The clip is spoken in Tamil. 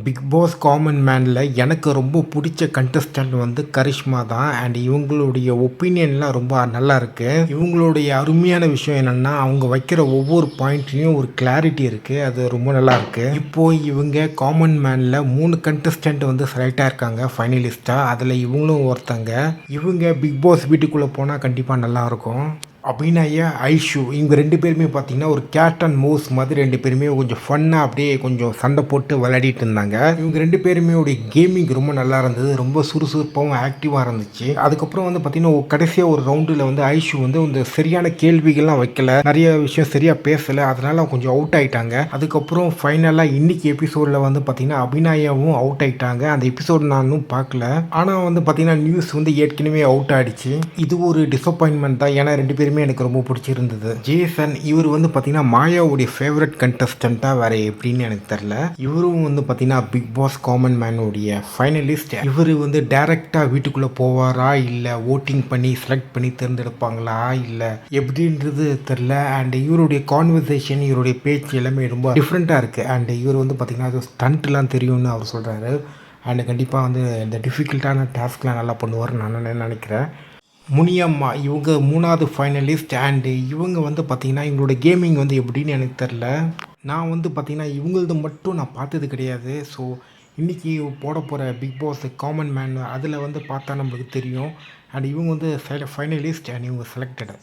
பிக் பாஸ் காமன் மேனில் எனக்கு ரொம்ப பிடிச்ச கண்டஸ்டன்ட் வந்து கரிஷ்மா தான். அண்ட் இவங்களுடைய ஒப்பீனியன்லாம் ரொம்ப நல்லா இருக்கு. இவங்களுடைய அருமையான விஷயம் என்னென்னா, அவங்க வைக்கிற ஒவ்வொரு பாயிண்ட்லேயும் ஒரு கிளாரிட்டி இருக்குது. அது ரொம்ப நல்லா இருக்கு. இப்போது இவங்க காமன் மேனில் 3 கண்டஸ்டன்ட் வந்து செலக்ட் ஆயிருக்காங்க ஃபைனலிஸ்ட்டாக. அதில் இவங்களும் ஒருத்தங்க. இவங்க பிக் பாஸ் வீட்டுக்குள்ளே போனால் கண்டிப்பாக நல்லாயிருக்கும். அபிநயா, ஐஷு இவங்க 2 பேருமே பார்த்தீங்கன்னா ஒரு கேட் அண்ட் மவுஸ் மாதிரி 2 பேருமே கொஞ்சம் ஃபன்னாக அப்படியே கொஞ்சம் சண்டை போட்டு விளையாடிட்டு இருந்தாங்க. இவங்க 2 பேருமே உடைய கேமிங் ரொம்ப நல்லா இருந்தது. ரொம்ப சுறுசுறுப்பாகவும் ஆக்டிவாக இருந்துச்சு. அதுக்கப்புறம் வந்து பார்த்தீங்கன்னா கடைசியாக ஒரு ரவுண்டில் வந்து ஐஷு வந்து இந்த சரியான கேள்விகள்லாம் வைக்கல, நிறைய விஷயம் சரியாக பேசலை, அதனால கொஞ்சம் அவுட் ஆயிட்டாங்க. அதுக்கப்புறம் ஃபைனலாக இன்னைக்கு எபிசோடில் வந்து பார்த்தீங்கன்னா அபிநயாவும் அவுட் ஆயிட்டாங்க. அந்த எபிசோட் நானும் பார்க்கல. ஆனால் வந்து பார்த்தீங்கன்னா நியூஸ் வந்து ஏற்கனவே அவுட் ஆயிடுச்சு. இது ஒரு டிசப்பாயின்மெண்ட் தான். ஏன்னா 2 பேருமே எனக்கு ரொம்ப பிடிச்சிருந்தது. ஜேசன் இவர் வந்து பார்த்தீங்கன்னா மாயாவுடைய ஃபேவரட் கண்டஸ்டண்ட்டாக வேற எப்படின்னு எனக்கு தெரில. இவரும் வந்து பார்த்தீங்கன்னா பிக் பாஸ் காமன் மேனுடைய ஃபைனலிஸ்ட். இவர் வந்து டைரக்டாக வீட்டுக்குள்ளே போவாரா இல்லை ஓட்டிங் பண்ணி செலக்ட் பண்ணி தேர்ந்தெடுப்பாங்களா இல்லை எப்படின்றது தெரில. அண்ட் இவருடைய கான்வர்சேஷன், இவருடைய பேச்சு எல்லாமே ரொம்ப டிஃப்ரெண்ட்டாக இருக்குது. அண்ட் இவர் வந்து பார்த்தீங்கன்னா அது ஸ்டண்ட்லாம் தெரியும்னு அவர் சொல்கிறாரு. அண்ட் கண்டிப்பாக வந்து இந்த டிஃபிகல்ட்டான டாஸ்க்லாம் நல்லா பண்ணுவார்னு நான் நினைக்கிறேன். முனியம்மா இவங்க 3வது ஃபைனலிஸ்ட். அண்டு இவங்க வந்து பார்த்திங்கன்னா இவங்களோட கேமிங் வந்து எப்படின்னு எனக்கு தெரில. நான் வந்து பார்த்திங்கன்னா இவங்களது மட்டும் நான் பார்த்தது கிடையாது. ஸோ இன்றைக்கி போட போகிற பிக் பாஸ் காமன் மேன் அதில் வந்து பார்த்தா நம்மளுக்கு தெரியும். அண்ட் இவங்க வந்து ஃபைனலிஸ்ட் அண்ட் இவங்க செலக்டட்.